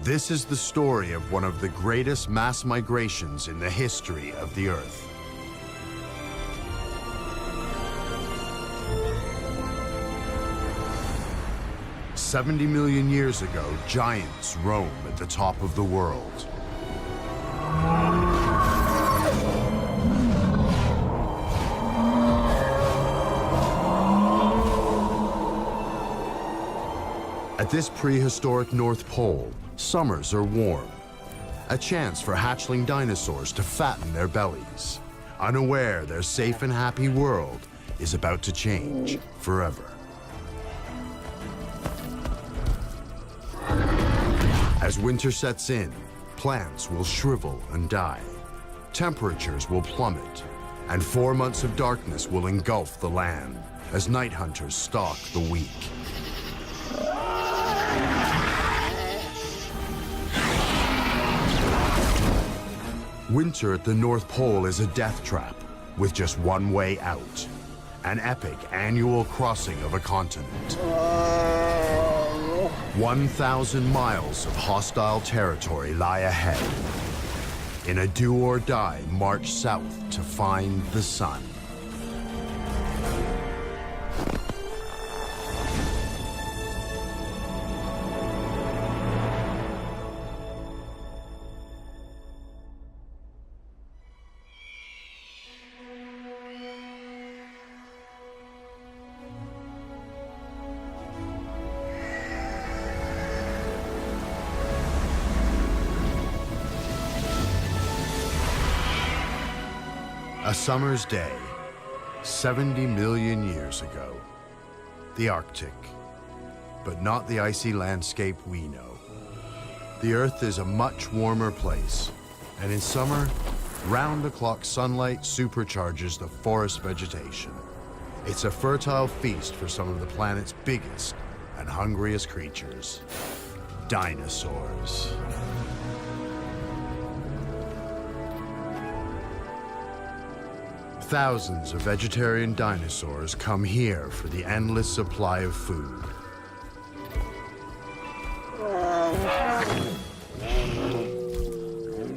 This is the story of one of the greatest mass migrations in the history of the Earth. "70 million years ago, giants roam at the top of the world. At this prehistoric North Pole, summers are warm. A chance for hatchling dinosaurs to fatten their bellies, unaware their safe and happy world is about to change forever. As winter sets in, plants will shrivel and die. Temperatures will plummet, and 4 months of darkness will engulf the land as night hunters stalk the weak. Winter at the North Pole is a death trap with just one way out. An epic annual crossing of a continent. 1,000 miles of hostile territory lie ahead. In a do-or-die march south to find the sun. A summer's day, 70 million years ago. The Arctic, but not the icy landscape we know. The Earth is a much warmer place, and in summer, round-the-clock sunlight supercharges the forest vegetation. It's a fertile feast for some of the planet's biggest and hungriest creatures, dinosaurs. Thousands of vegetarian dinosaurs come here for the endless supply of food.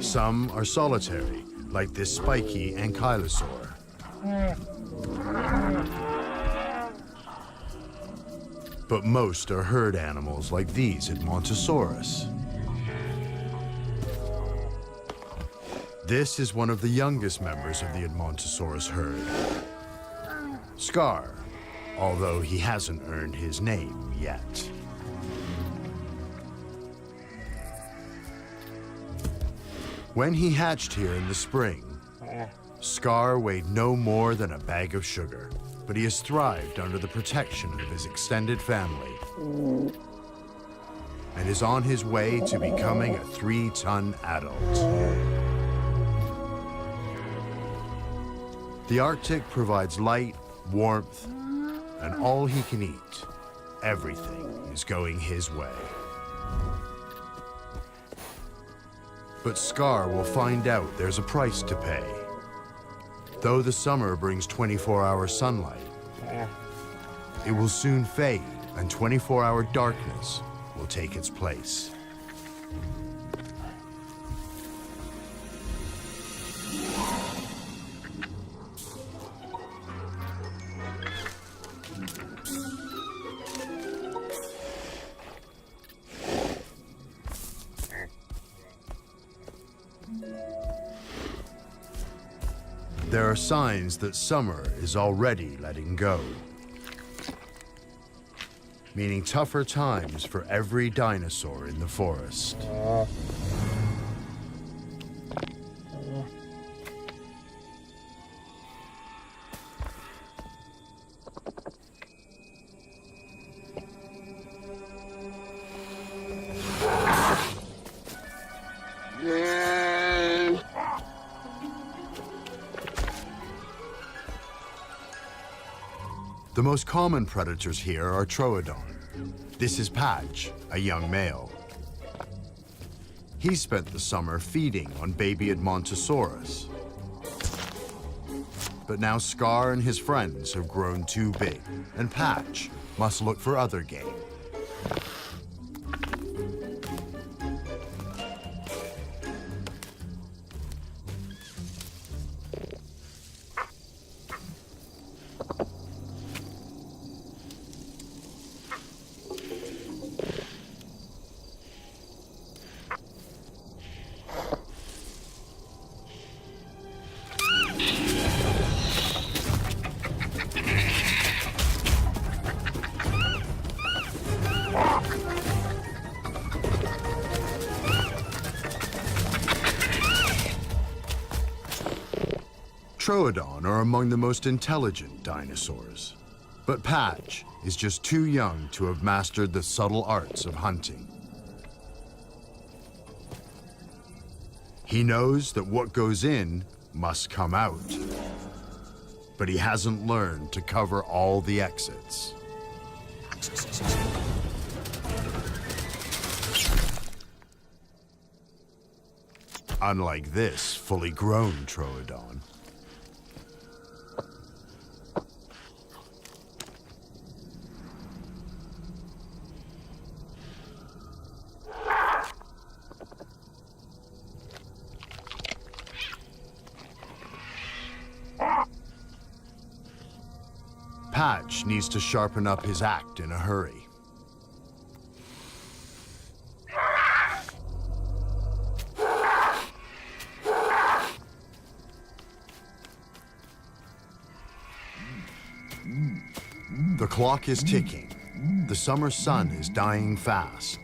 Some are solitary, like this spiky ankylosaur. But most are herd animals like these Edmontosaurus. This is one of the youngest members of the Edmontosaurus herd, Scar, although he hasn't earned his name yet. When he hatched here in the spring, Scar weighed no more than a bag of sugar, but he has thrived under the protection of his extended family and is on his way to becoming a 3-ton adult. The Arctic provides light, warmth, and all he can eat. Everything is going his way. But Scar will find out there's a price to pay. Though the summer brings 24-hour sunlight, it will soon fade, and 24-hour darkness will take its place. There are signs that summer is already letting go, meaning tougher times for every dinosaur in the forest. The most common predators here are Troodon. This is Patch, a young male. He spent the summer feeding on baby Edmontosaurus. But now Scar and his friends have grown too big, and Patch must look for other game. Troodon are among the most intelligent dinosaurs, but Patch is just too young to have mastered the subtle arts of hunting. He knows that what goes in must come out, but he hasn't learned to cover all the exits. Unlike this fully grown Troodon. Patch needs to sharpen up his act in a hurry. The clock is ticking. The summer sun is dying fast,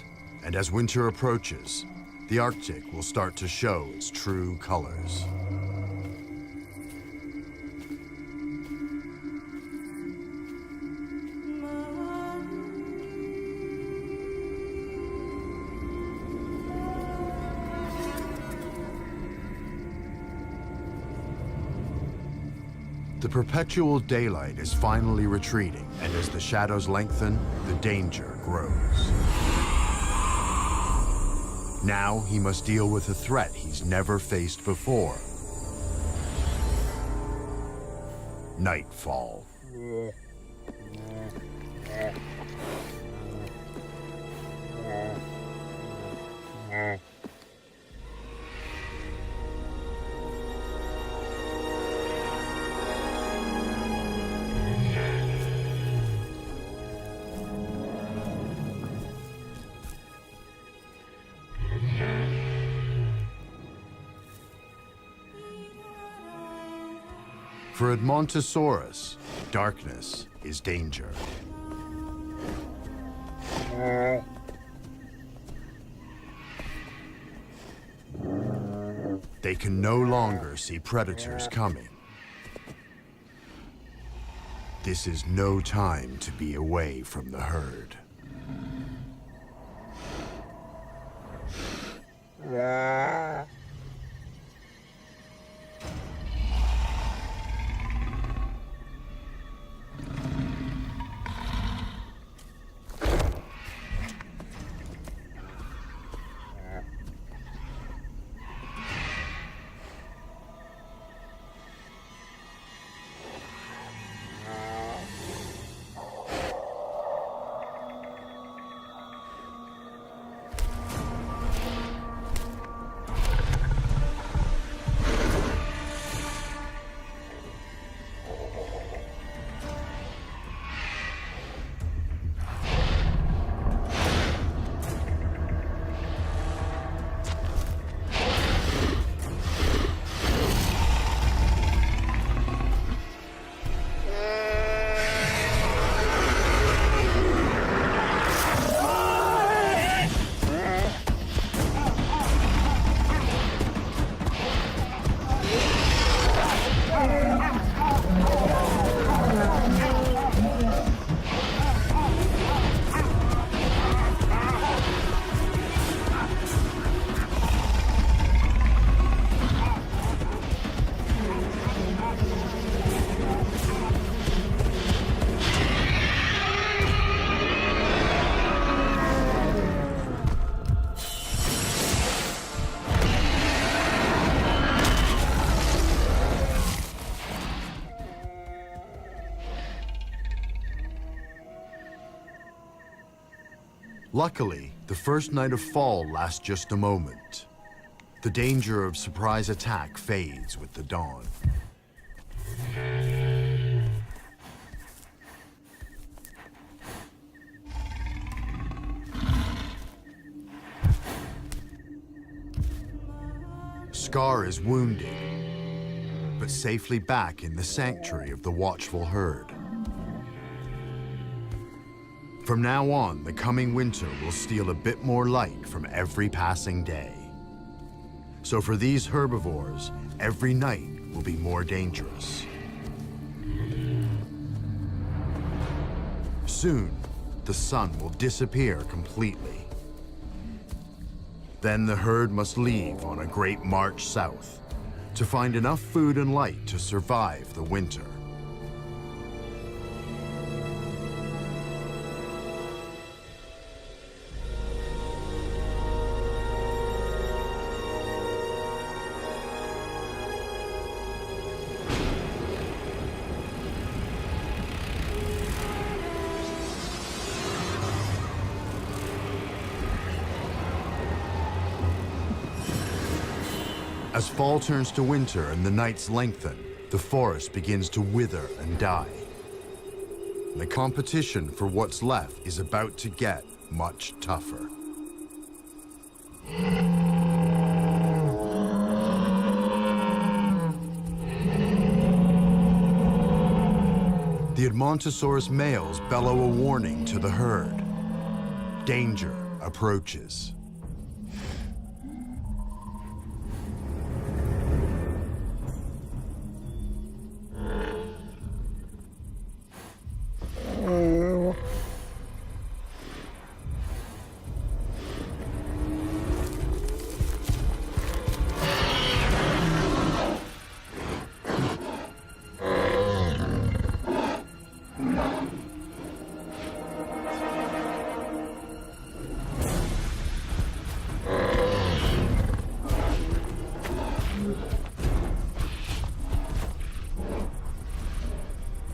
and as winter approaches, the Arctic will start to show its true colors. The perpetual daylight is finally retreating, and as the shadows lengthen, the danger grows. Now he must deal with a threat he's never faced before. Nightfall. For Edmontosaurus, darkness is danger. They can no longer see predators coming. This is no time to be away from the herd. Luckily, the first night of fall lasts just a moment. The danger of surprise attack fades with the dawn. Scar is wounded, but safely back in the sanctuary of the watchful herd. From now on, the coming winter will steal a bit more light from every passing day. So for these herbivores, every night will be more dangerous. Soon, the sun will disappear completely. Then the herd must leave on a great march south to find enough food and light to survive the winter. As fall turns to winter and the nights lengthen, the forest begins to wither and die. The competition for what's left is about to get much tougher. The Edmontosaurus males bellow a warning to the herd. Danger approaches.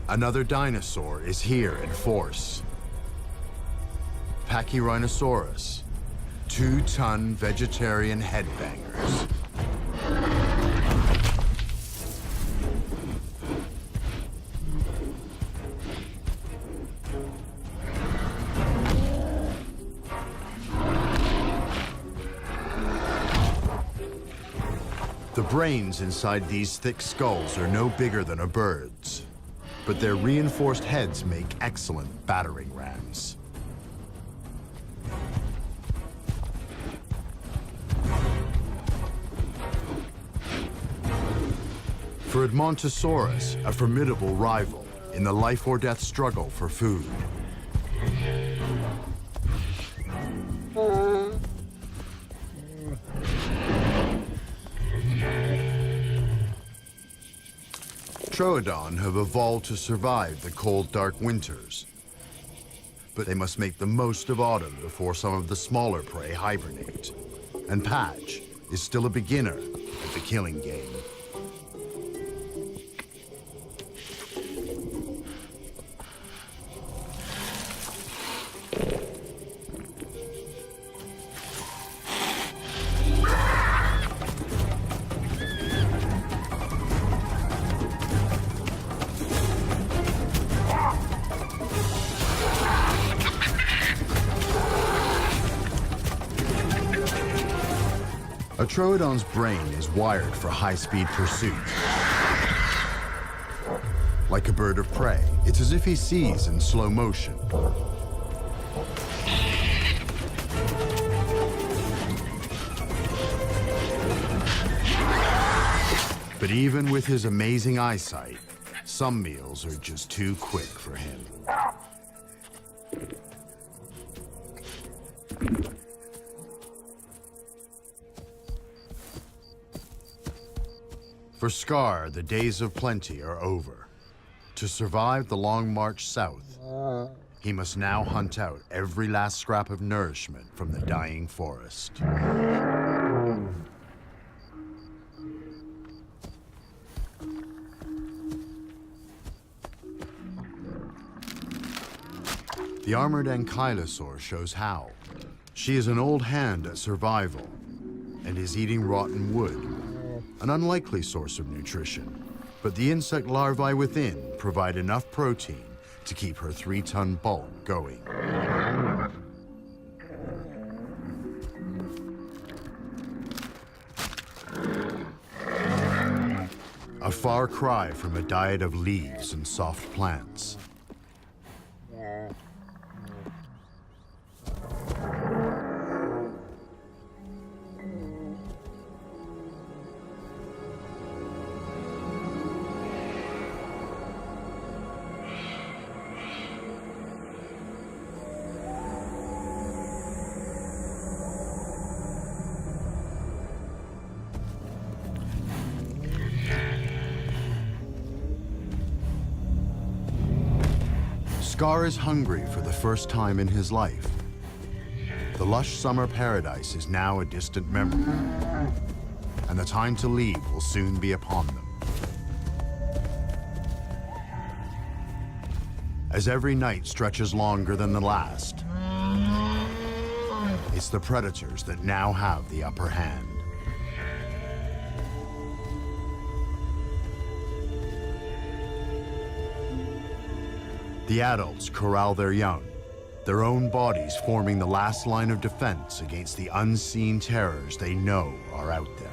Another dinosaur is here in force. Pachyrhinosaurus, 2-ton vegetarian headbangers. The brains inside these thick skulls are no bigger than a bird's, but their reinforced heads make excellent battering rams. For Edmontosaurus, a formidable rival in the life-or-death struggle for food. Troodon have evolved to survive the cold, dark winters. But they must make the most of autumn before some of the smaller prey hibernate. And Patch is still a beginner at the killing game. A Troodon's brain is wired for high-speed pursuit. Like a bird of prey, it's as if he sees in slow motion. But even with his amazing eyesight, some meals are just too quick for him. For Scar, the days of plenty are over. To survive the long march south, he must now hunt out every last scrap of nourishment from the dying forest. The armored ankylosaur shows how. She is an old hand at survival and is eating rotten wood. An unlikely source of nutrition, but the insect larvae within provide enough protein to keep her 3-ton bulk going. A far cry from a diet of leaves and soft plants. Scar is hungry for the first time in his life. The lush summer paradise is now a distant memory, and the time to leave will soon be upon them. As every night stretches longer than the last, it's the predators that now have the upper hand. The adults corral their young, their own bodies forming the last line of defense against the unseen terrors they know are out there.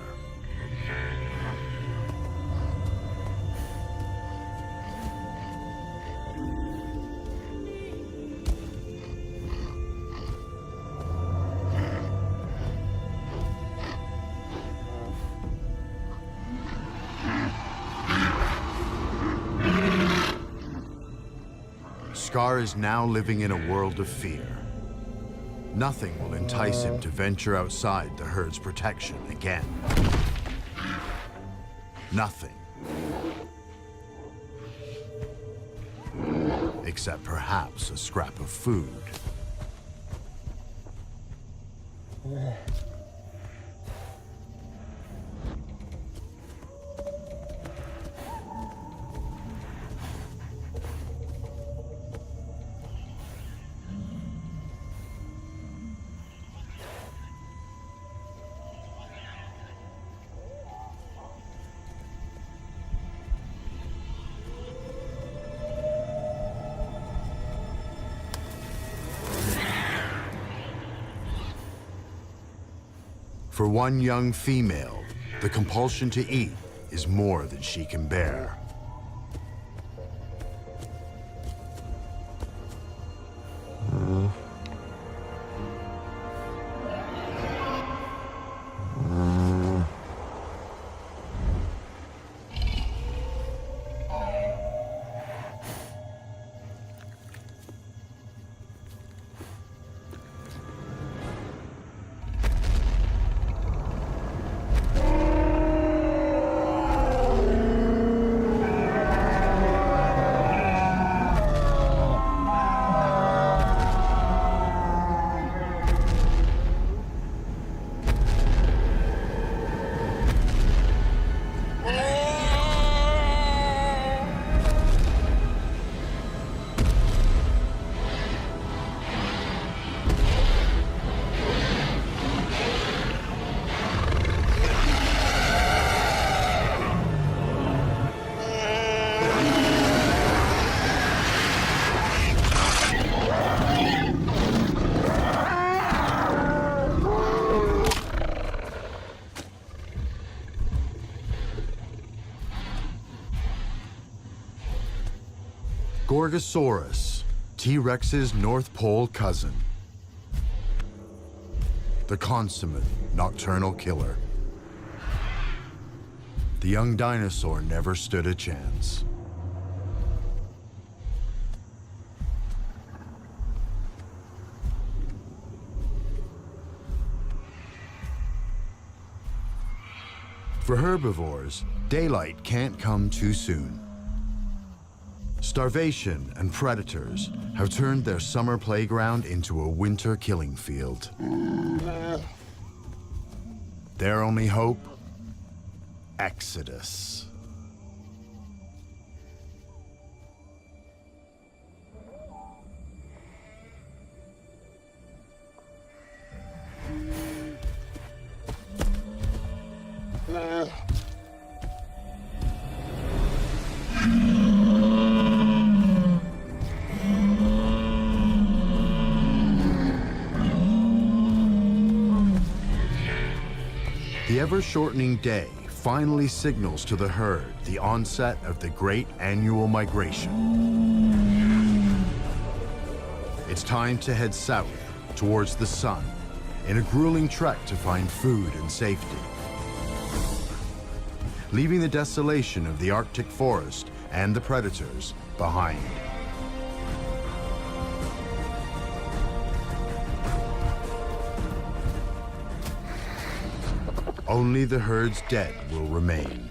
Scar is now living in a world of fear. Nothing will entice him to venture outside the herd's protection again. Nothing. Except perhaps a scrap of food. For one young female, the compulsion to eat is more than she can bear. Gorgosaurus, T-Rex's North Pole cousin. The consummate nocturnal killer. The young dinosaur never stood a chance. For herbivores, daylight can't come too soon. Starvation and predators have turned their summer playground into a winter killing field. Their only hope? Exodus. The ever-shortening day finally signals to the herd the onset of the great annual migration. It's time to head south towards the sun in a grueling trek to find food and safety. Leaving the desolation of the Arctic forest and the predators behind. Only the herd's dead will remain.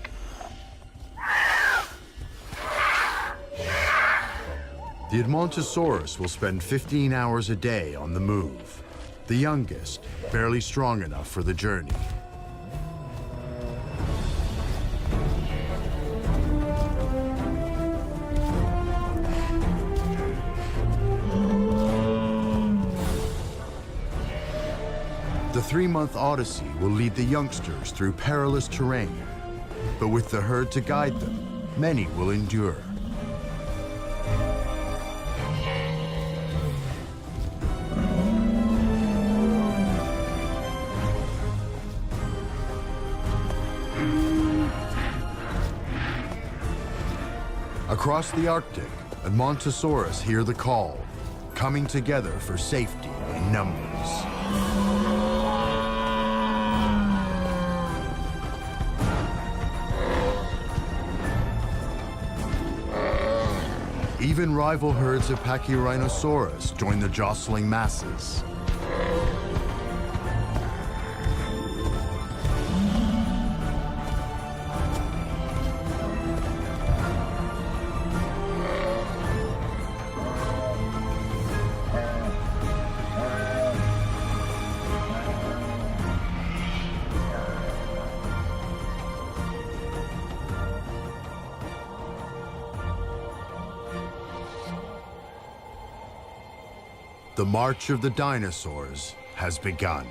The Edmontosaurus will spend 15 hours a day on the move. The youngest, barely strong enough for the journey. The 3-month odyssey will lead the youngsters through perilous terrain, but with the herd to guide them, many will endure. Across the Arctic, Edmontosaurus hear the call, coming together for safety in numbers. Even rival herds of Pachyrhinosaurus join the jostling masses. The march of the dinosaurs has begun.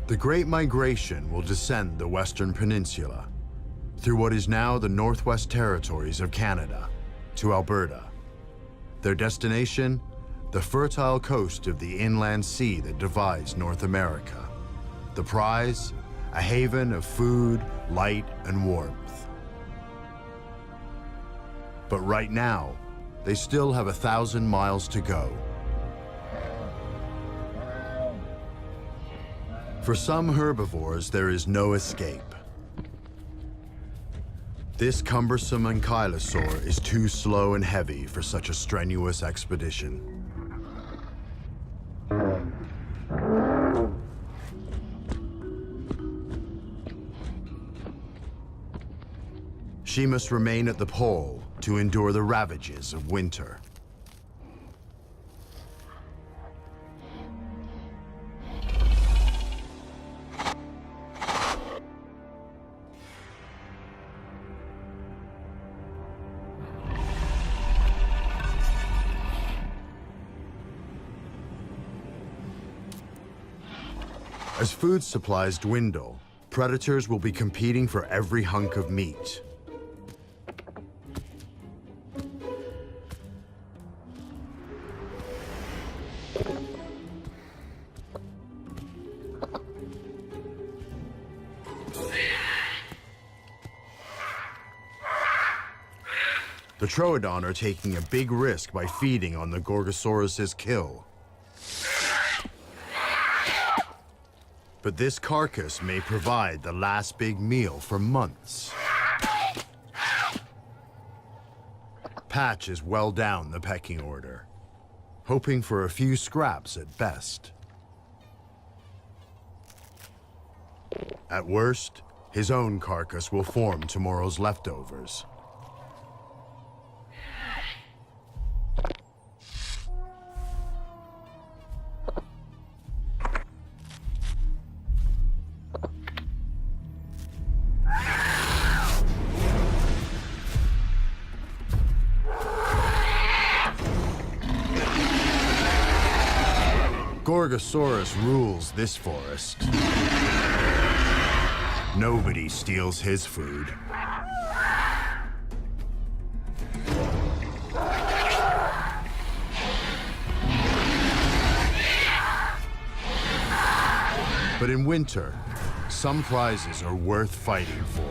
The Great Migration will descend the Western Peninsula, through what is now the Northwest Territories of Canada, to Alberta. Their destination, the fertile coast of the inland sea that divides North America. The prize, a haven of food, light, and warmth. But right now, they still have 1,000 miles to go. For some herbivores, there is no escape. This cumbersome ankylosaur is too slow and heavy for such a strenuous expedition. She must remain at the pole to endure the ravages of winter. As food supplies dwindle, predators will be competing for every hunk of meat. The Troodon are taking a big risk by feeding on the Gorgosaurus's kill. But this carcass may provide the last big meal for months. Patch is well down the pecking order, hoping for a few scraps at best. At worst, his own carcass will form tomorrow's leftovers. Gorgosaurus rules this forest. Nobody steals his food. But in winter, some prizes are worth fighting for.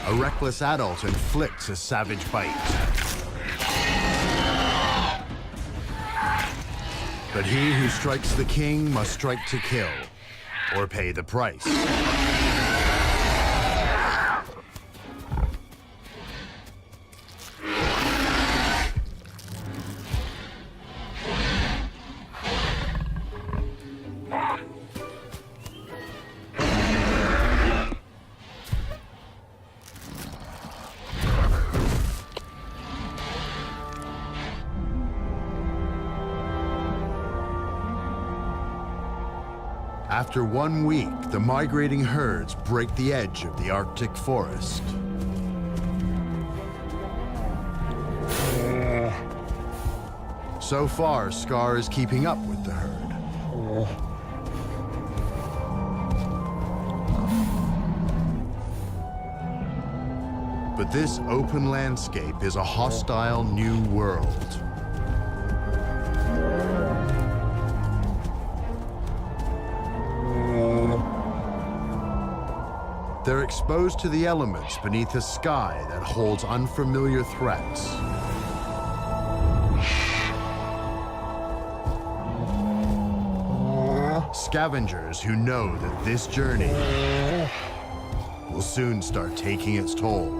A reckless adult inflicts a savage bite. But he who strikes the king must strike to kill, or pay the price. After 1 week, the migrating herds break the edge of the Arctic forest. So far, Scar is keeping up with the herd. But this open landscape is a hostile new world. They're exposed to the elements beneath a sky that holds unfamiliar threats. Scavengers who know that this journey will soon start taking its toll.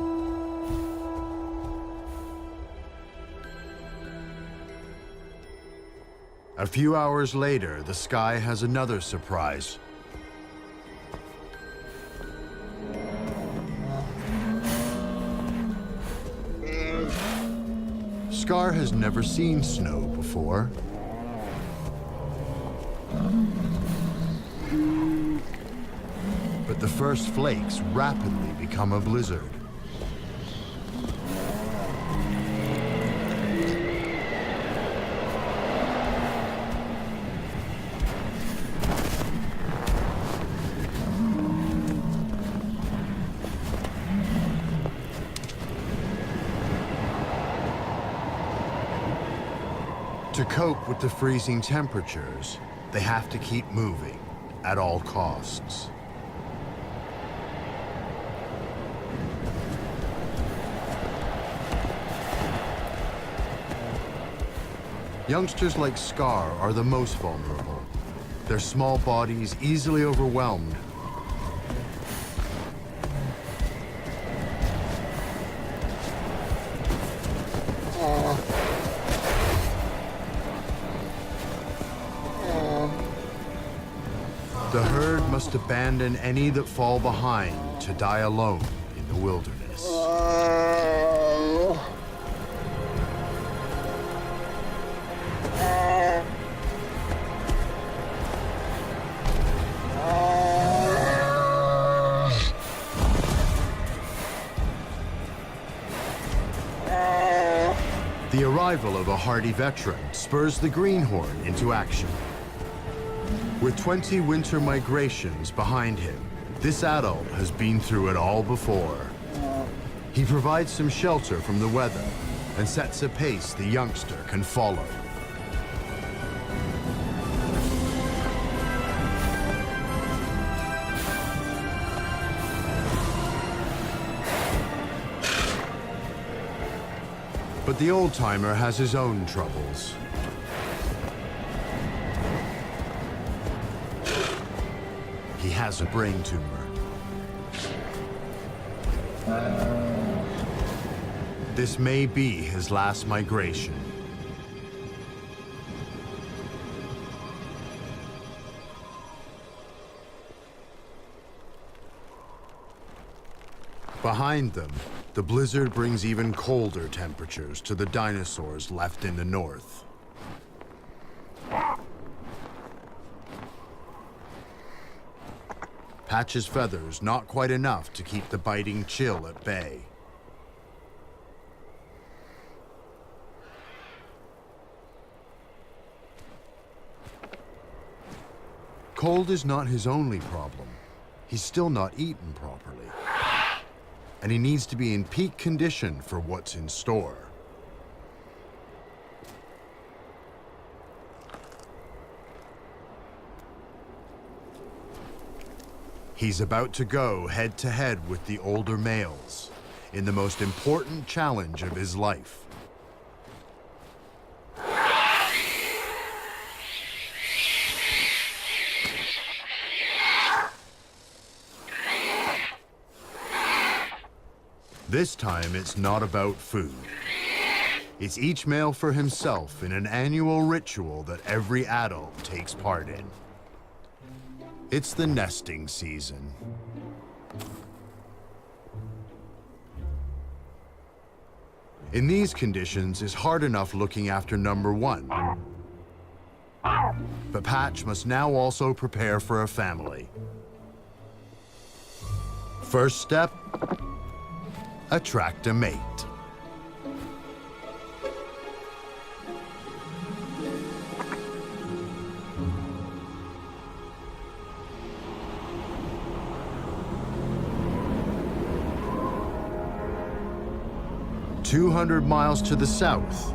A few hours later, the sky has another surprise. Scar has never seen snow before. But the first flakes rapidly become a blizzard. To cope with the freezing temperatures, they have to keep moving at all costs. Youngsters like Scar are the most vulnerable. Their small bodies easily overwhelmed. The herd must abandon any that fall behind to die alone in the wilderness. The arrival of a hardy veteran spurs the greenhorn into action. With 20 winter migrations behind him, this adult has been through it all before. He provides some shelter from the weather and sets a pace the youngster can follow. But the old-timer has his own troubles. He has a brain tumor. This may be his last migration. Behind them, the blizzard brings even colder temperatures to the dinosaurs left in the north. Patch's feathers not quite enough to keep the biting chill at bay. Cold is not his only problem. He's still not eaten properly. And he needs to be in peak condition for what's in store. He's about to go head-to-head with the older males in the most important challenge of his life. This time, it's not about food. It's each male for himself in an annual ritual that every adult takes part in. It's the nesting season. In these conditions, it's hard enough looking after number one. But Patch must now also prepare for a family. First step, attract a mate. "200 miles to the south,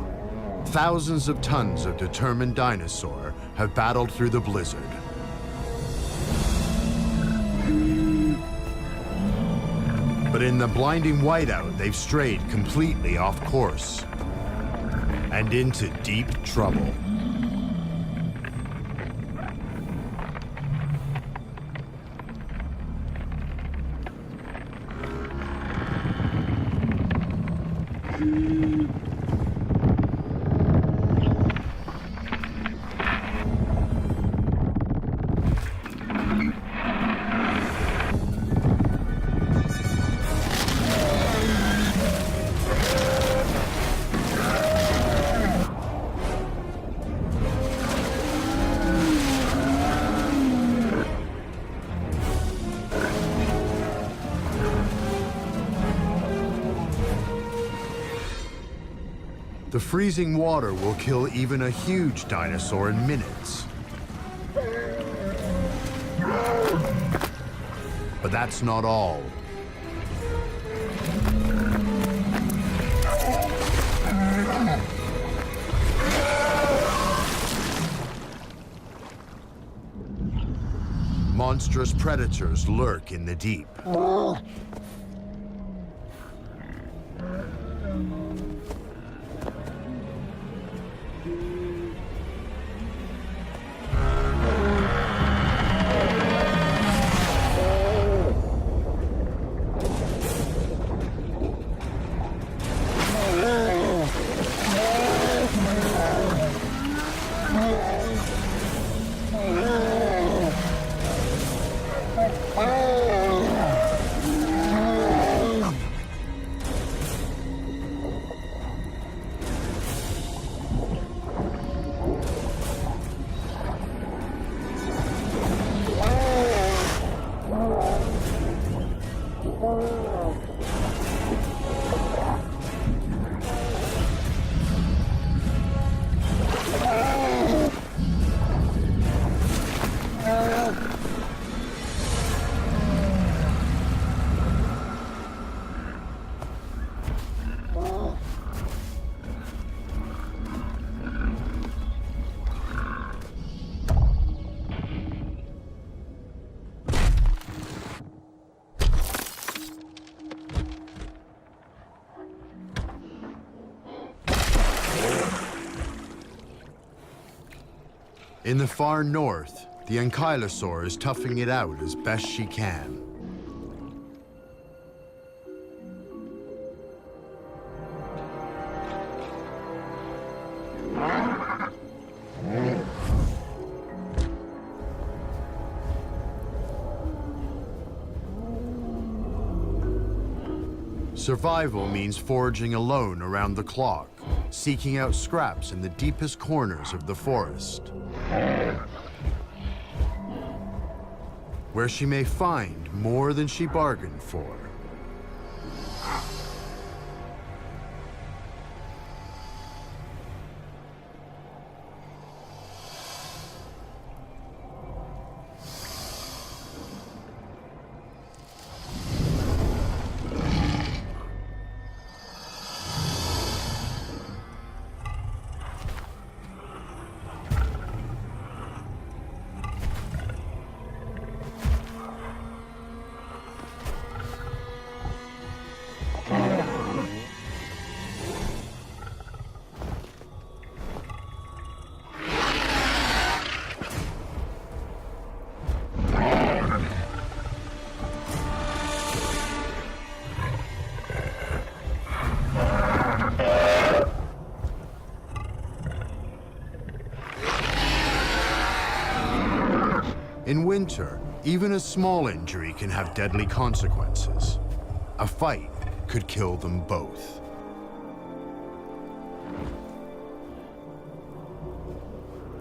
thousands of tons of determined dinosaur have battled through the blizzard. But in the blinding whiteout, they've strayed completely off course and into deep trouble. The freezing water will kill even a huge dinosaur in minutes. But that's not all. Monstrous predators lurk in the deep. In the far north, the ankylosaur is toughing it out as best she can. Survival means foraging alone around the clock, seeking out scraps in the deepest corners of the forest, where she may find more than she bargained for. In winter, even a small injury can have deadly consequences. A fight could kill them both.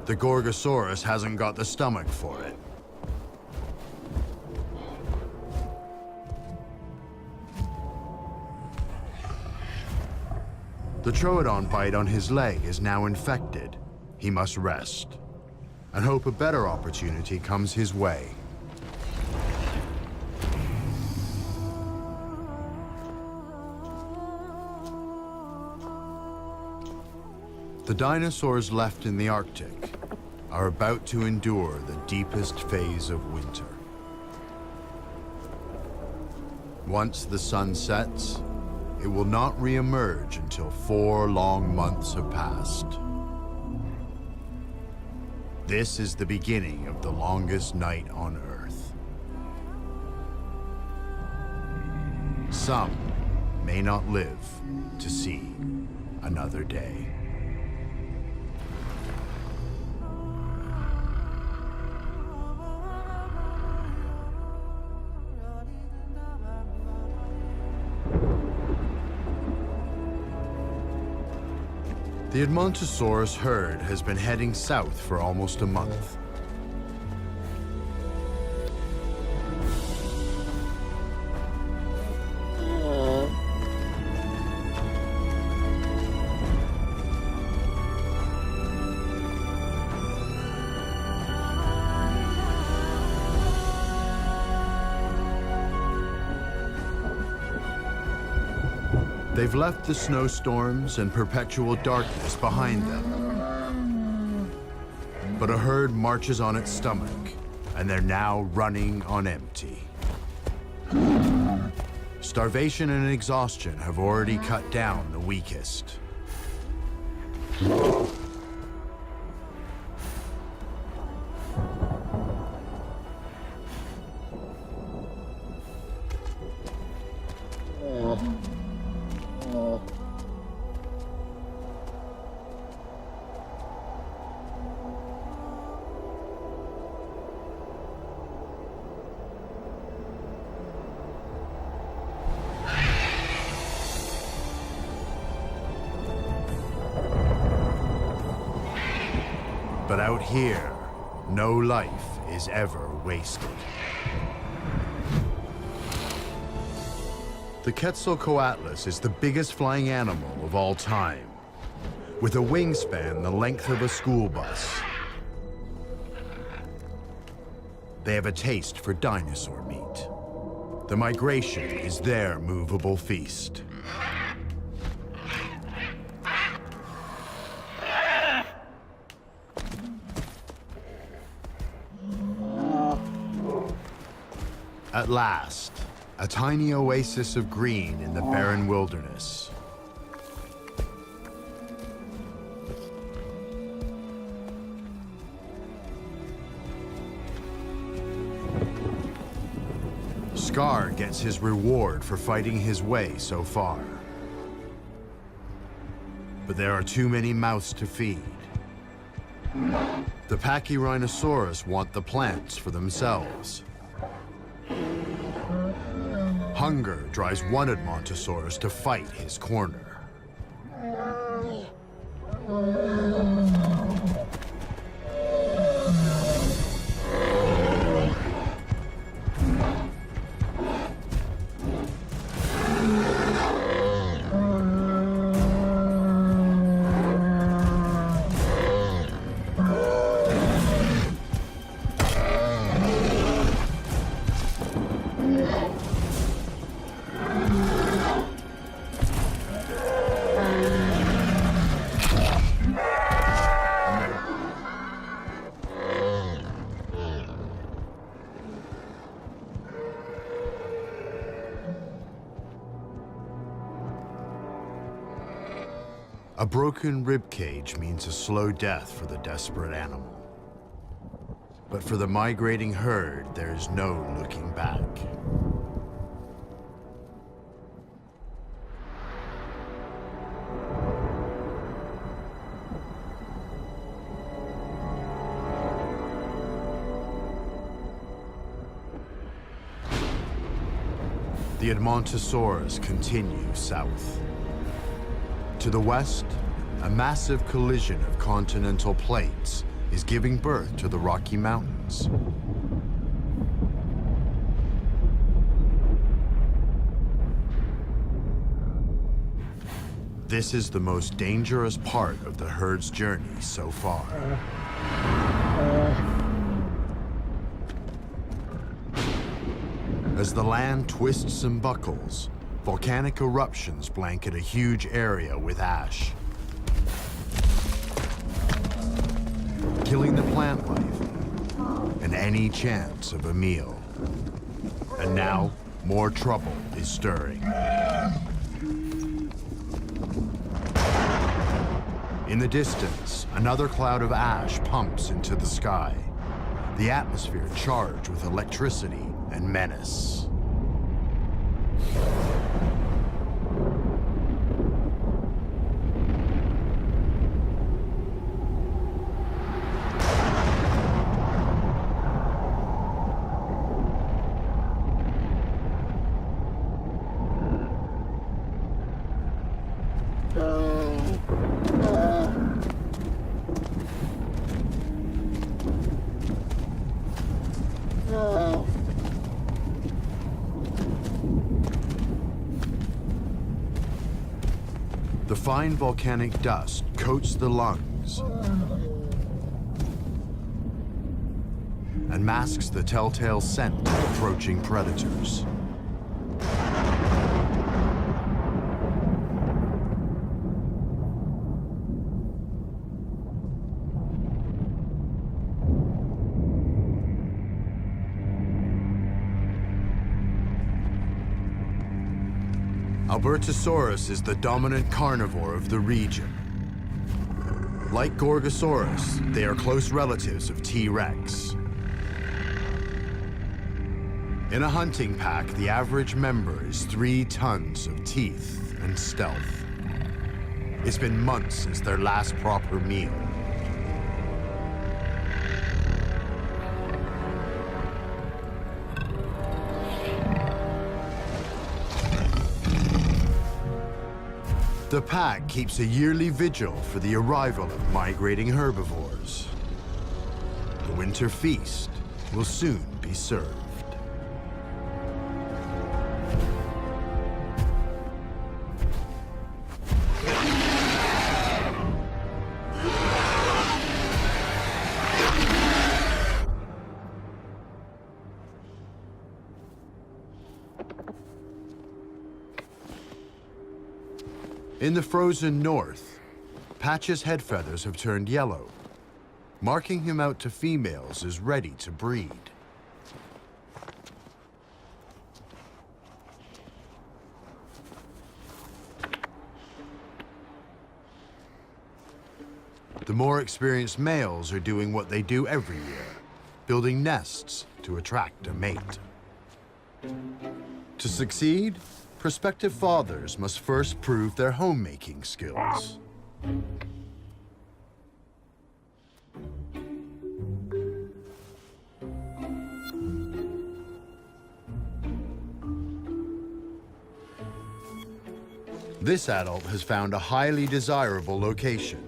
The Gorgosaurus hasn't got the stomach for it. The Troodon bite on his leg is now infected. He must rest and hope a better opportunity comes his way. The dinosaurs left in the Arctic are about to endure the deepest phase of winter. Once the sun sets, it will not re-emerge until 4 long months have passed. This is the beginning of the longest night on Earth. Some may not live to see another day. The Edmontosaurus herd has been heading south for almost a month. They've left the snowstorms and perpetual darkness behind them. But a herd marches on its stomach, and they're now running on empty. Starvation and exhaustion have already cut down the weakest. But out here, no life is ever wasted. The Quetzalcoatlus is the biggest flying animal of all time, with a wingspan the length of a school bus. They have a taste for dinosaur meat. The migration is their movable feast. At last, a tiny oasis of green in the barren wilderness. Scar gets his reward for fighting his way so far. But there are too many mouths to feed. The Pachyrhinosaurus want the plants for themselves. Hunger drives one Edmontosaurus to fight his corner. A broken rib cage means a slow death for the desperate animal. But for the migrating herd, there is no looking back. the Dinosaurs continue south. To the west, a massive collision of continental plates is giving birth to the Rocky Mountains. This is the most dangerous part of the herd's journey so far. As the land twists and buckles, volcanic eruptions blanket a huge area with ash, killing the plant life and any chance of a meal. And now, more trouble is stirring. In the distance, another cloud of ash pumps into the sky, the atmosphere charged with electricity and menace. The fine volcanic dust coats the lungs and masks the telltale scent of approaching predators. Albertosaurus is the dominant carnivore of the region. Like Gorgosaurus, they are close relatives of T-Rex. In a hunting pack, the average member is 3 tons of teeth and stealth. It's been months since their last proper meal. The pack keeps a yearly vigil for the arrival of migrating herbivores. The winter feast will soon be served. In the frozen north, Patch's head feathers have turned yellow, marking him out to females as ready to breed. The more experienced males are doing what they do every year, building nests to attract a mate. To succeed, prospective fathers must first prove their homemaking skills. This adult has found a highly desirable location,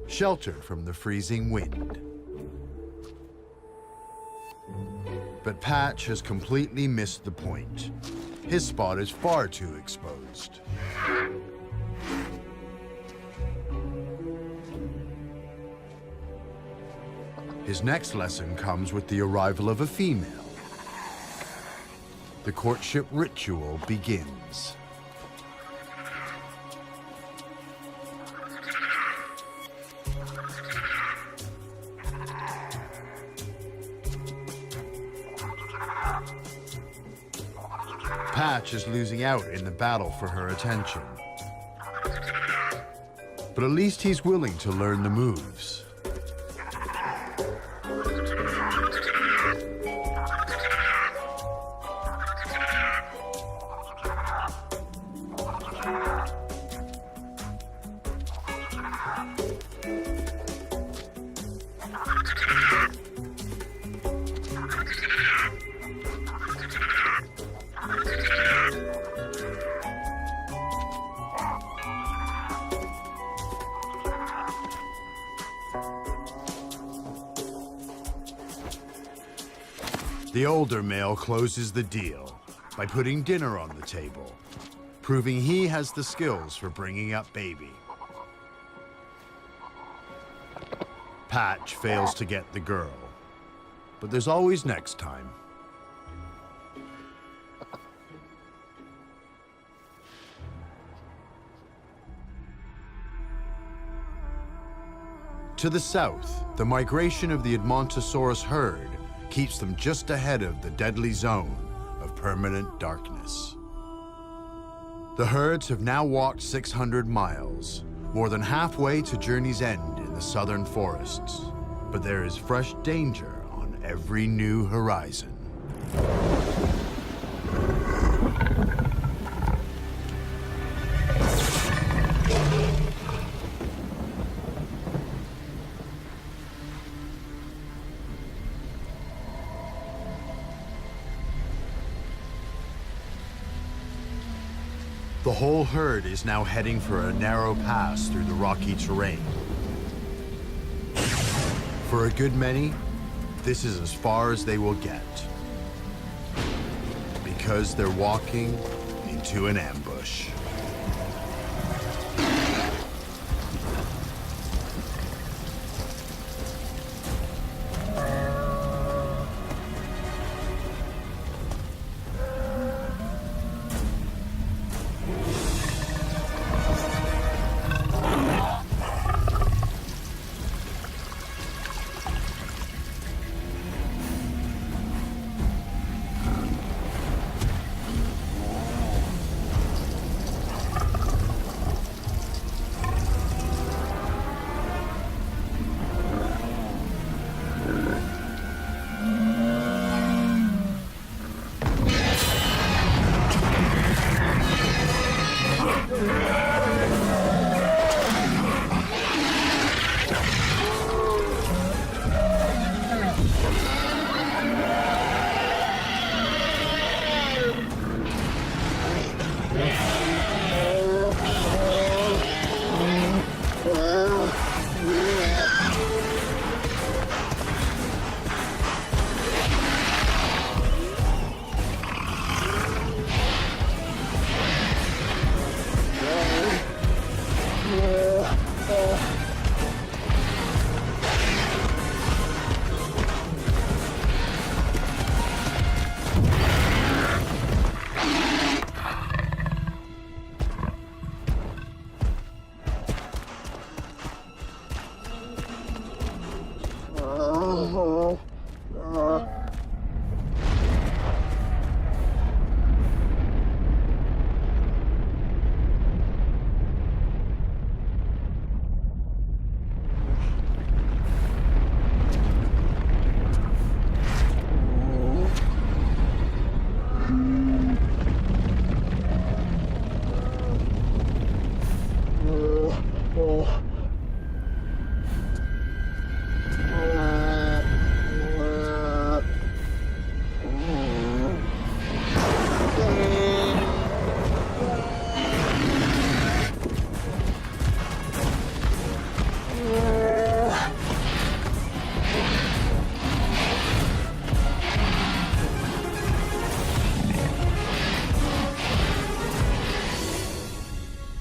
sheltered from the freezing wind. But Patch has completely missed the point. His spot is far too exposed. His next lesson comes with the arrival of a female. The courtship ritual begins. Patch is losing out in the battle for her attention. But at least he's willing to learn the moves. The older male closes the deal by putting dinner on the table, proving he has the skills for bringing up baby. Patch fails to get the girl, but there's always next time. To the south, the migration of the Edmontosaurus herd keeps them just ahead of the deadly zone of permanent darkness. The herds have now walked 600 miles, more than halfway to journey's end in the southern forests, but there is fresh danger on every new horizon. The whole herd is now heading for a narrow pass through the rocky terrain. For a good many, this is as far as they will get, because they're walking into an ambush.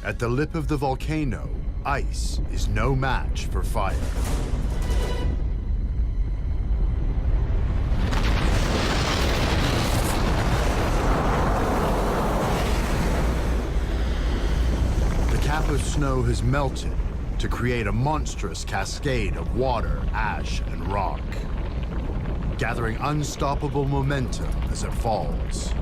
At the lip of the volcano, ice is no match for fire. The cap of snow has melted to create a monstrous cascade of water, ash, and rock, gathering unstoppable momentum as it falls.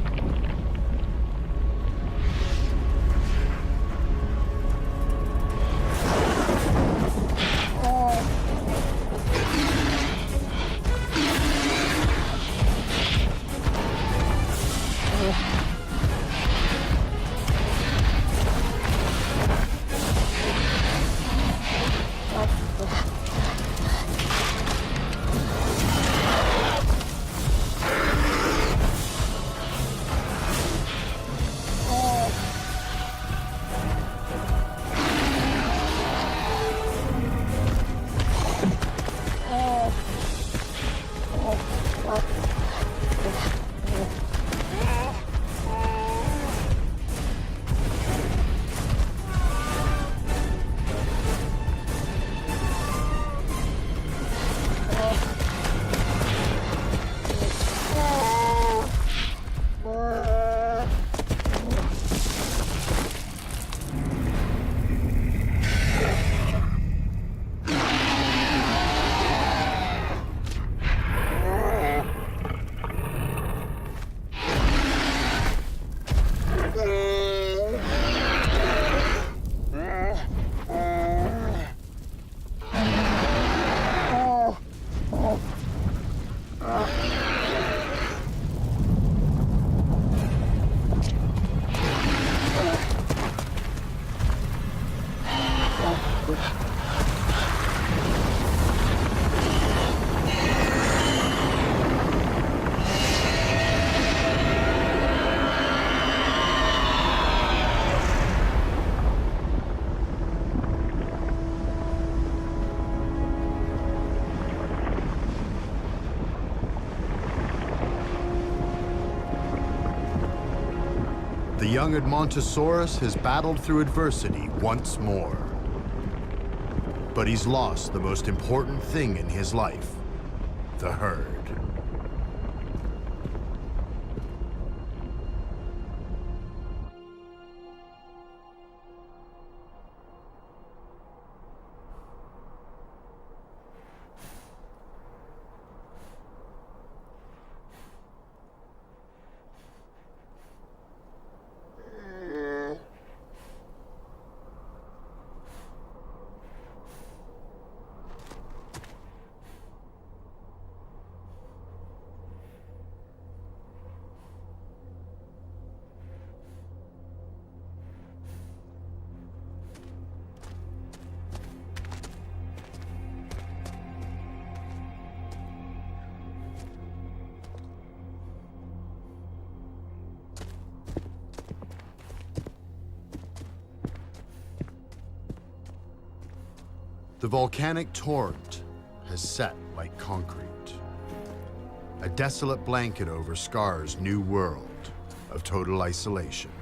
The young Edmontosaurus has battled through adversity once more. But he's lost the most important thing in his life, the herd. The volcanic torrent has set like concrete, a desolate blanket over Scar's new world of total isolation.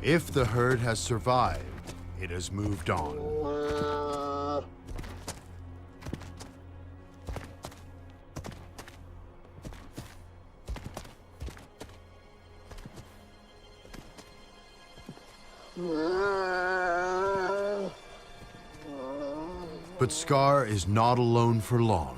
If the herd has survived, it has moved on. But Scar is not alone for long.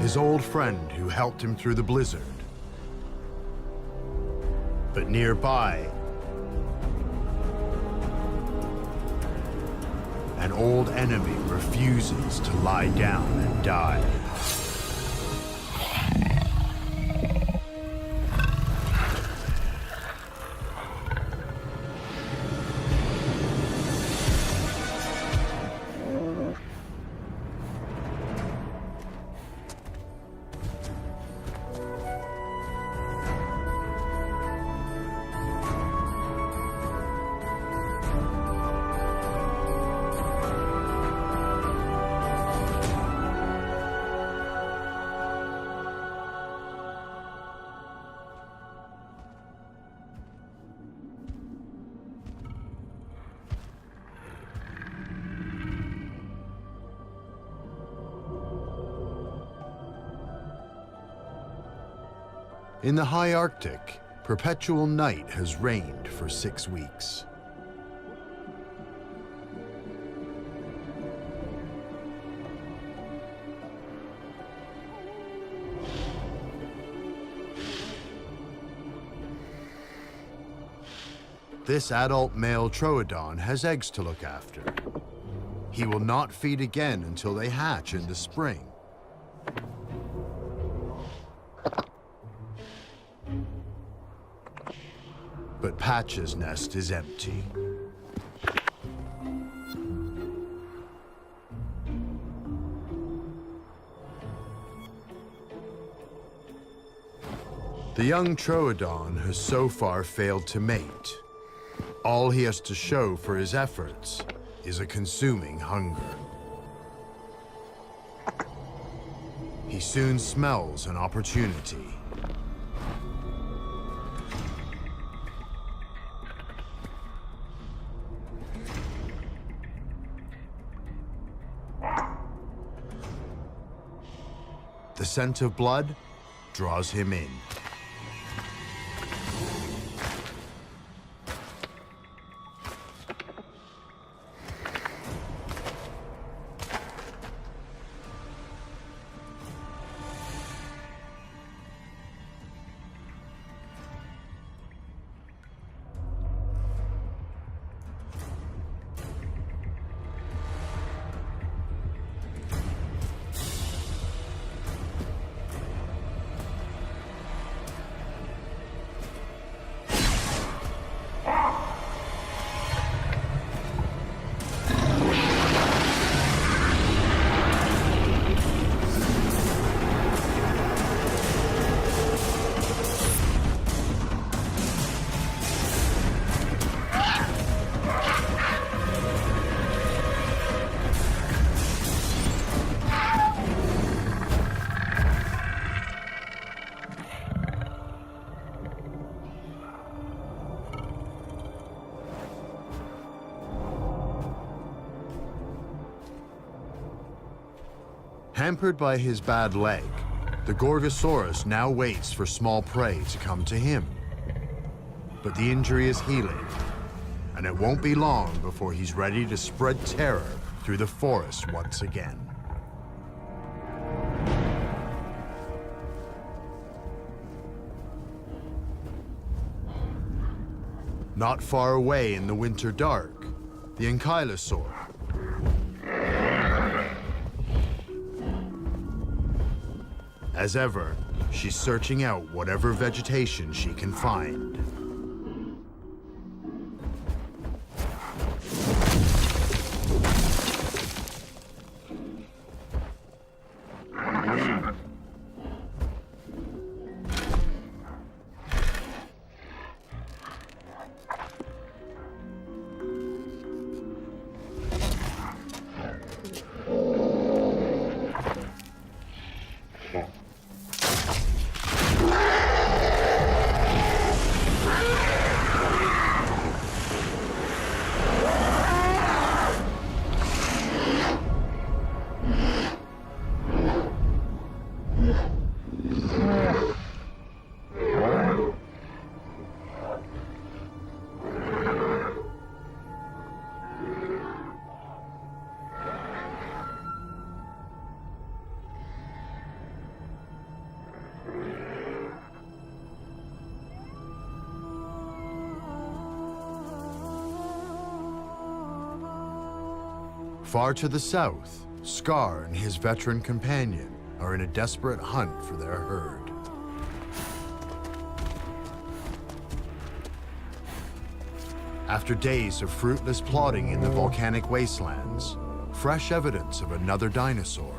His old friend who helped him through the blizzard. But nearby, an old enemy refuses to lie down and die. In the high Arctic, perpetual night has reigned for 6 weeks. This adult male troodon has eggs to look after. He will not feed again until they hatch in the spring. But Patch's nest is empty. The young troodon has so far failed to mate. All he has to show for his efforts is a consuming hunger. he soon smells an opportunity. The scent of blood draws him in. Hampered by his bad leg, the Gorgosaurus now waits for small prey to come to him. But the injury is healing, and it won't be long before he's ready to spread terror through the forest once again. Not far away in the winter dark, the Ankylosaur. As ever, she's searching out whatever vegetation she can find. Far to the south, Scar and his veteran companion are in a desperate hunt for their herd. After days of fruitless plodding in the volcanic wastelands, fresh evidence of another dinosaur.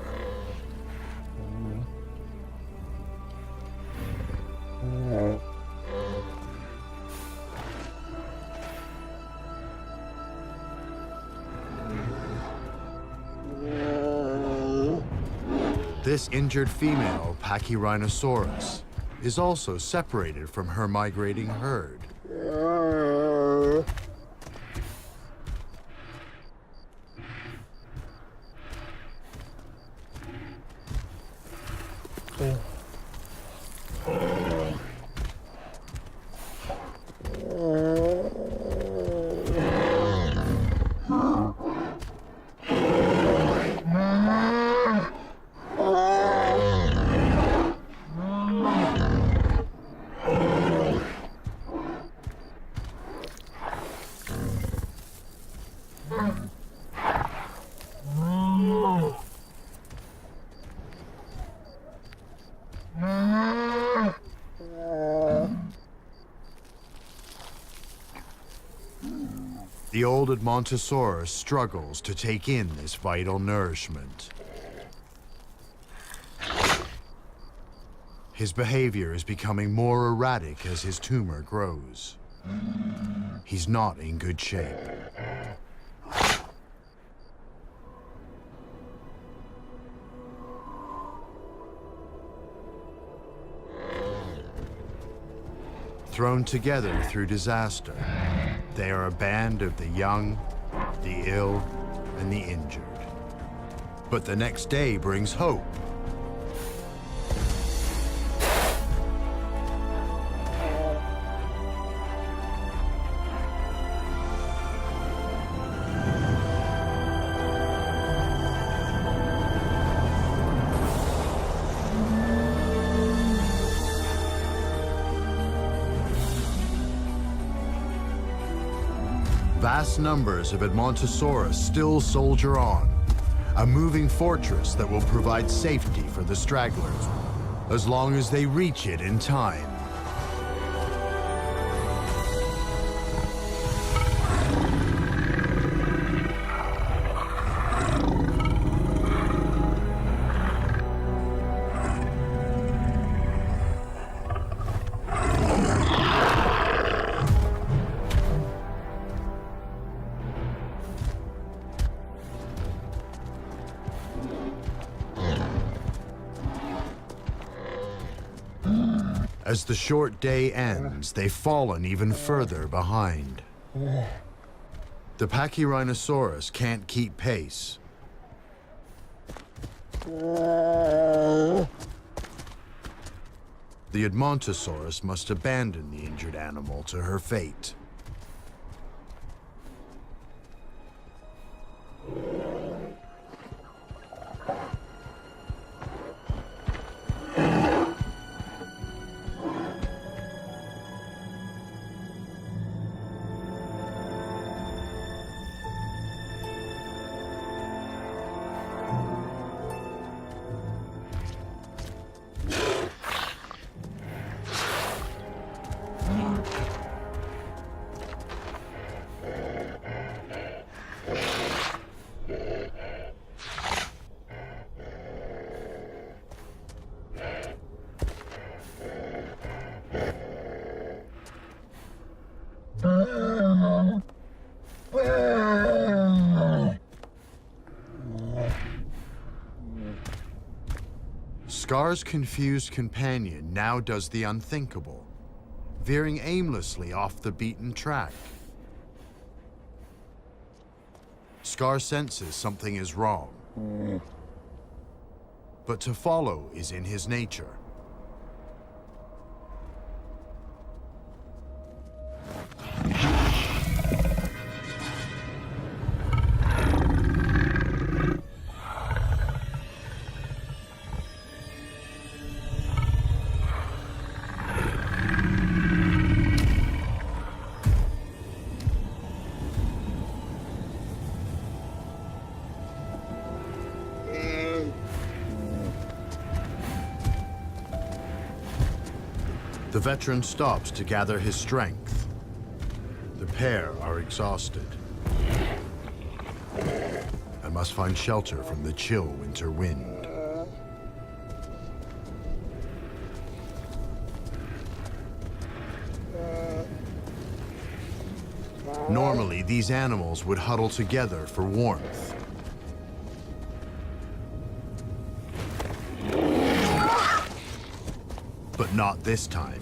This injured female Pachyrhinosaurus is also separated from her migrating herd. The old Edmontosaurus struggles to take in this vital nourishment. His behavior is becoming more erratic as his tumor grows. He's not in good shape. Thrown together through disaster, they are a band of the young, the ill, and the injured. But the next day brings hope. Vast numbers of Edmontosaurus still soldier on, a moving fortress that will provide safety for the stragglers, as long as they reach it in time. As the short day ends, they've fallen even further behind. The Pachyrhinosaurus can't keep pace. The Edmontosaurus must abandon the injured animal to her fate. Scar's confused companion now does the unthinkable, veering aimlessly off the beaten track. Scar senses something is wrong, but to follow is in his nature. The veteran stops to gather his strength. The pair are exhausted and must find shelter from the chill winter wind. Normally, these animals would huddle together for warmth. But not this time.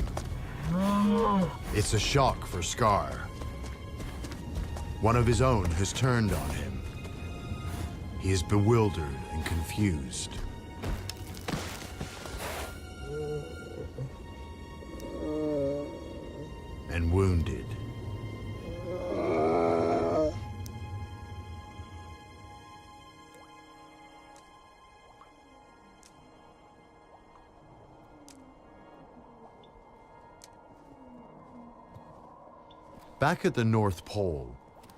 It's a shock for Scar. One of his own has turned on him. He is bewildered and confused. And wounded. Back at the North Pole,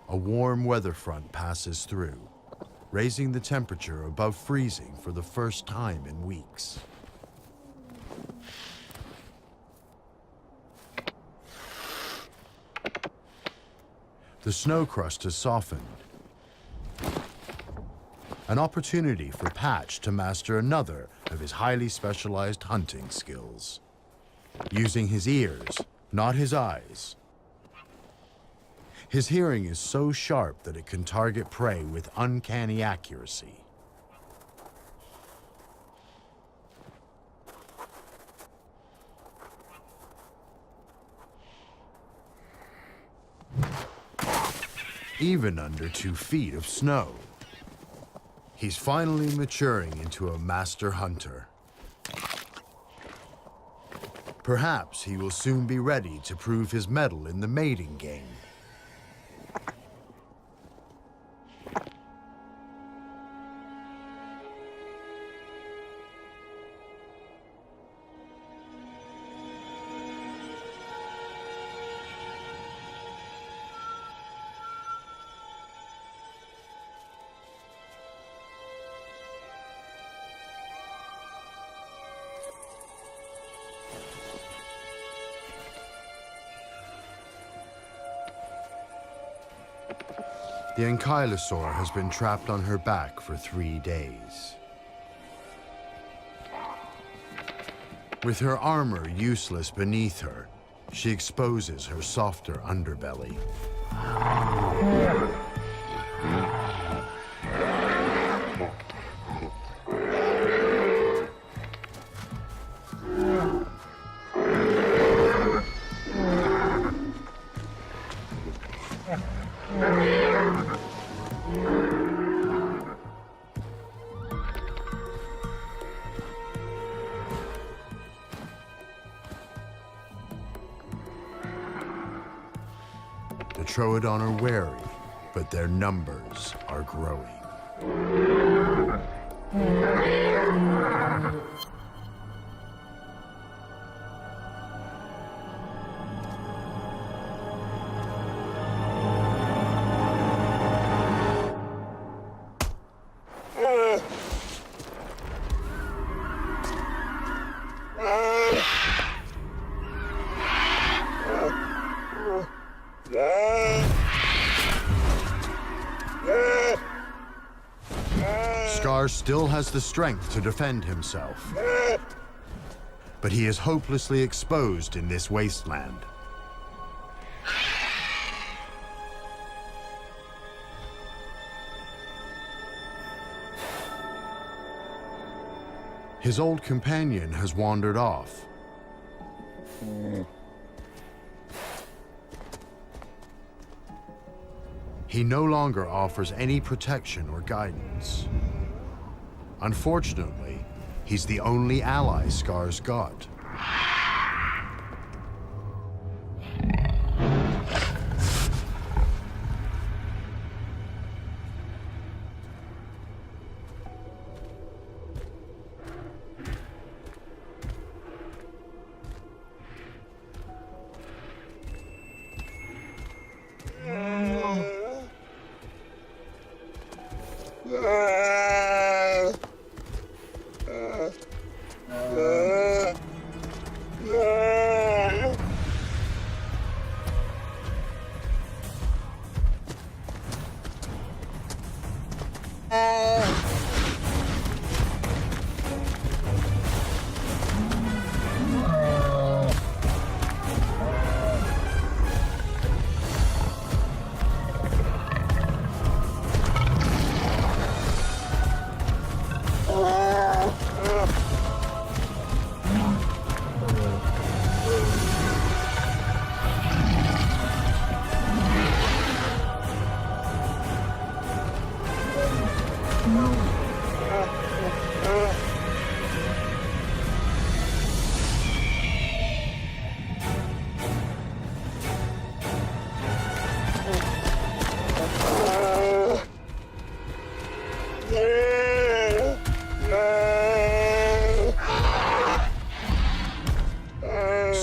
a warm weather front passes through, raising the temperature above freezing for the first time in weeks. The snow crust has softened. An opportunity for Patch to master another of his highly specialized hunting skills. Using his ears, not his eyes. His hearing is so sharp that it can target prey with uncanny accuracy. even under 2 feet of snow. He's finally maturing into a master hunter. Perhaps he will soon be ready to prove his mettle in the mating game. The ankylosaur has been trapped on her back for 3 days. With her armor useless beneath her, she exposes her softer underbelly. The Troodon are wary, but their numbers are growing. Scar still has the strength to defend himself, but he is hopelessly exposed in this wasteland. His old companion has wandered off. He no longer offers any protection or guidance. Unfortunately, he's the only ally Scar's got.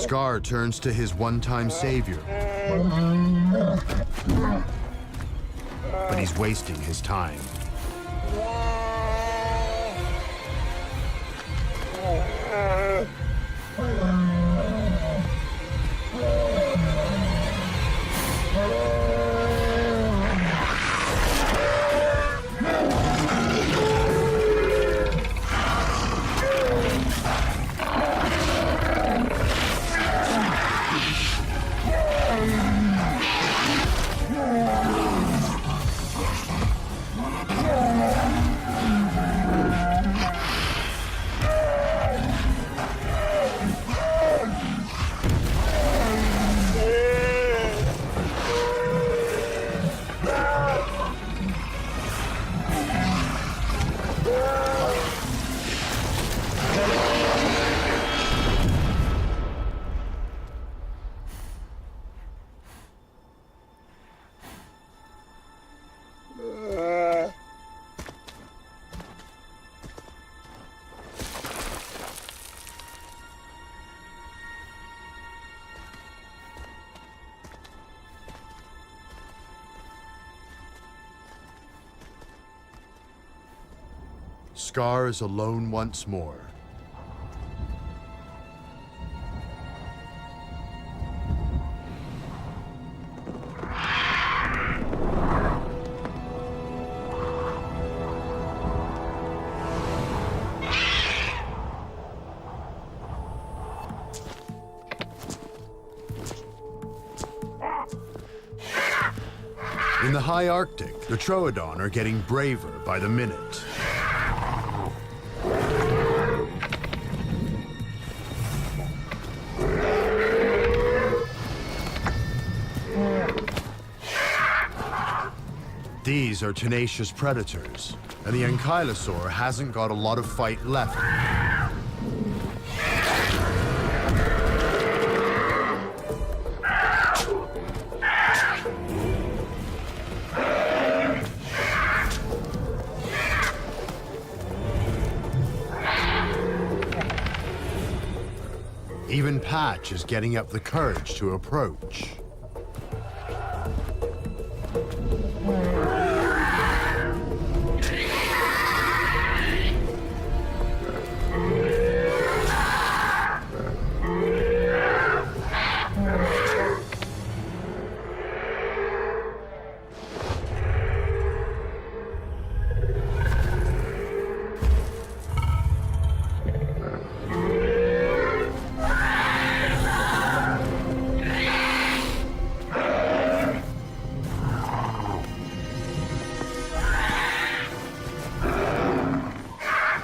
Scar turns to his one-time savior, but he's wasting his time. Scar is alone once more. In the high Arctic, the Troodon are getting braver by the minute. These are tenacious predators, and the Ankylosaur hasn't got a lot of fight left. Even Patch is getting up the courage to approach.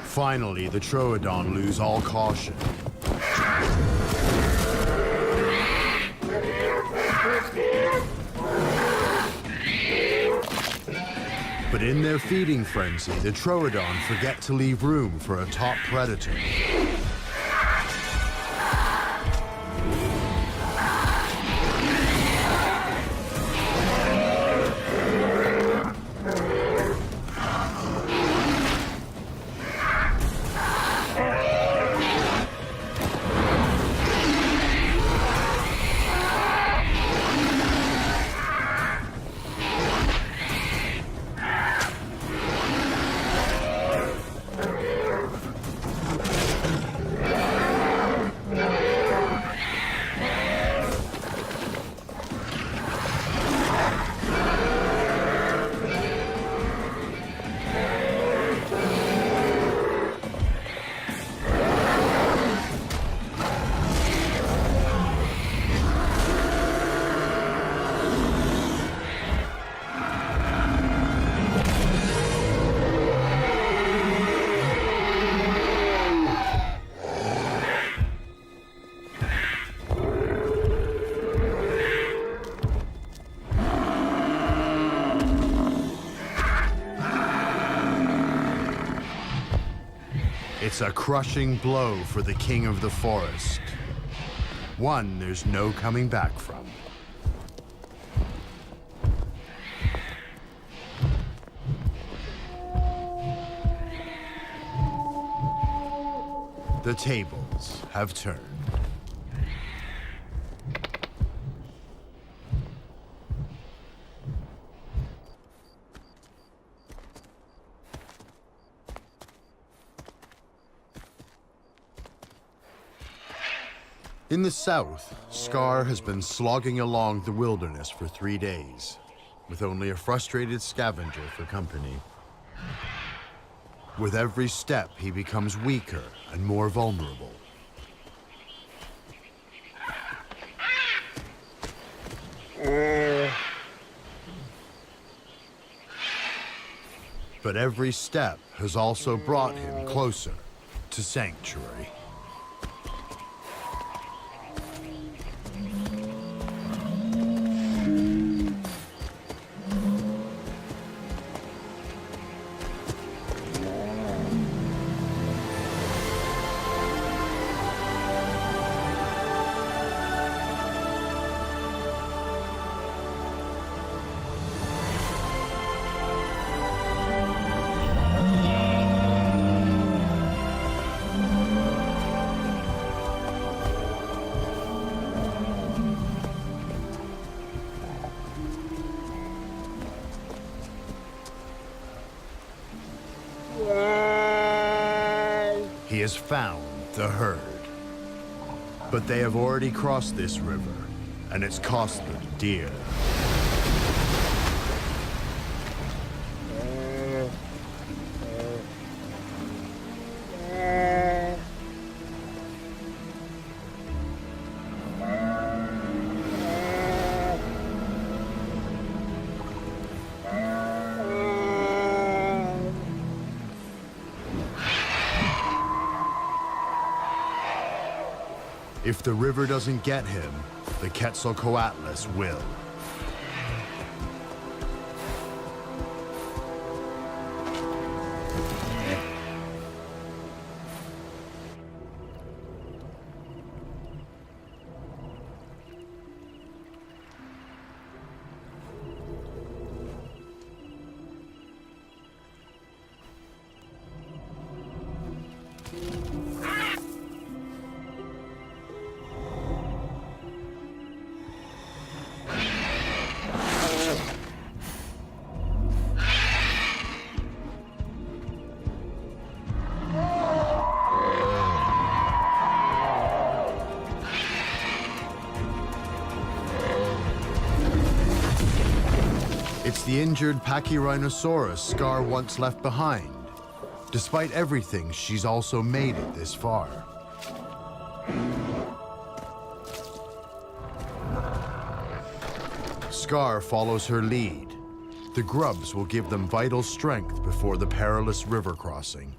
Finally, the Troodon lose all caution. But in their feeding frenzy, the Troodon forget to leave room for a top predator. It's a crushing blow for the king of the forest. One there's no coming back from. The tables have turned. In the south, Scar has been slogging along the wilderness for 3 days, with only a frustrated scavenger for company. With every step, he becomes weaker and more vulnerable. But every step has also brought him closer to sanctuary. he has found the herd. But they have already crossed this river, and it's cost them dear. If the river doesn't get him, the Quetzalcoatlus will. It's the injured Pachyrhinosaurus Scar once left behind. Despite everything, she's also made it this far. Scar follows her lead. The grubs will give them vital strength before the perilous river crossing.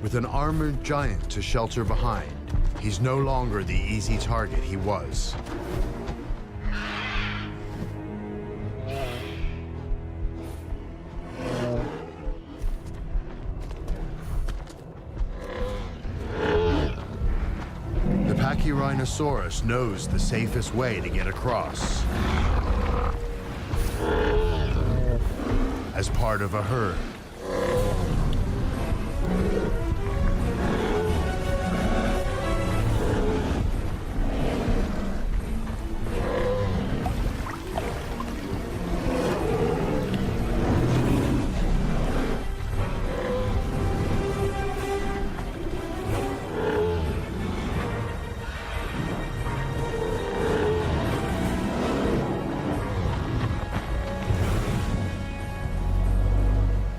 With an armored giant to shelter behind, he's no longer the easy target he was. The Pachyrhinosaurus knows the safest way to get across. As part of a herd.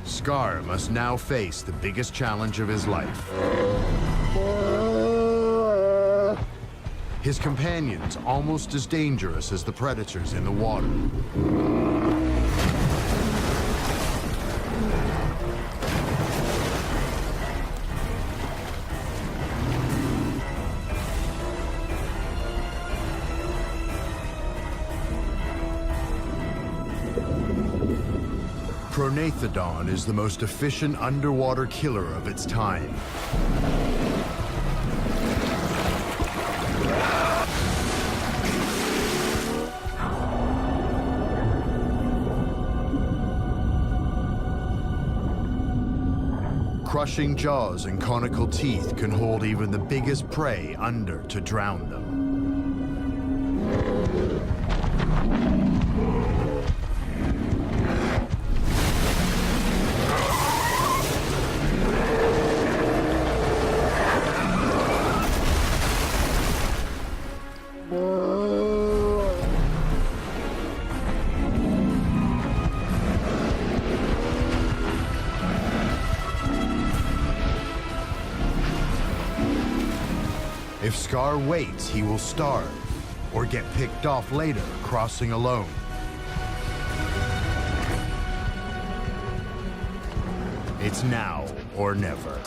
Scar must now face the biggest challenge of his life. His companions almost as dangerous as the predators in the water. Pronathodon is the most efficient underwater killer of its time. Crushing jaws and conical teeth can hold even the biggest prey under to drown them. If Scar waits, he will starve, or get picked off later, crossing alone. It's now or never.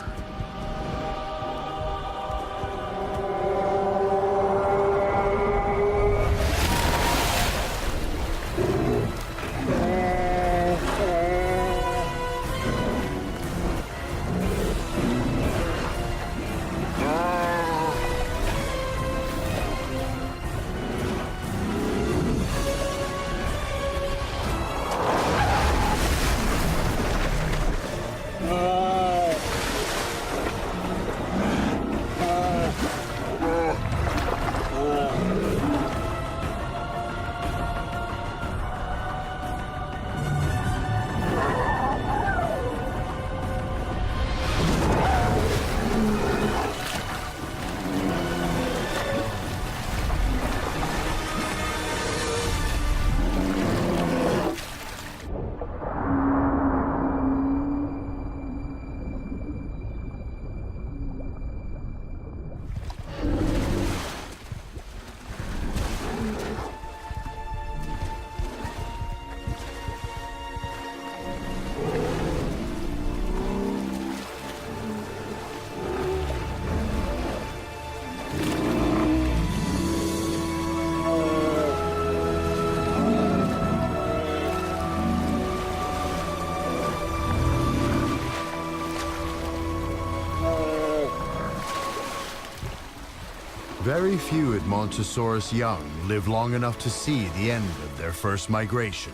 Very few Edmontosaurus young live long enough to see the end of their first migration.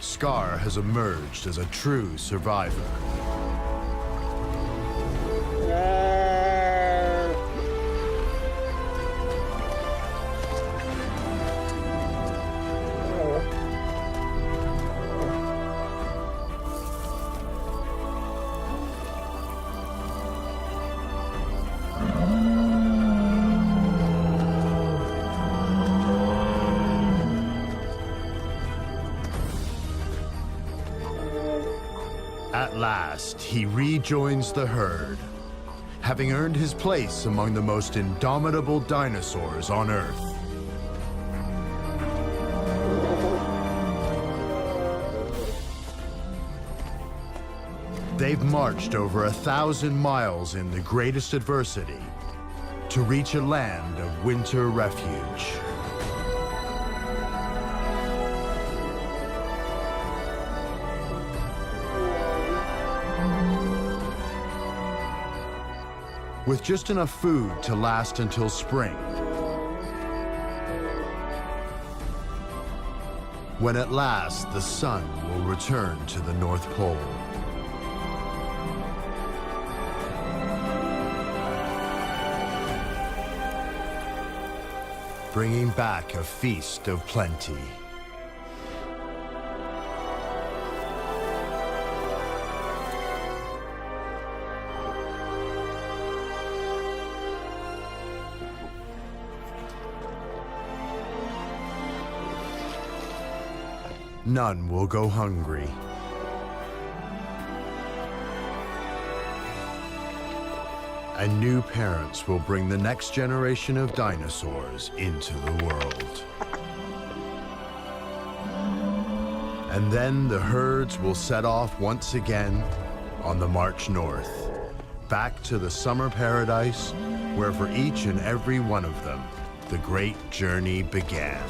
Scar has emerged as a true survivor. At last, he rejoins the herd, having earned his place among the most indomitable dinosaurs on Earth. They've marched over 1,000 miles in the greatest adversity to reach a land of winter refuge. With just enough food to last until spring, when at last the sun will return to the North Pole. Bringing back a feast of plenty. None will go hungry. And new parents will bring the next generation of dinosaurs into the world. And then the herds will set off once again on the march north, back to the summer paradise where for each and every one of them, the great journey began.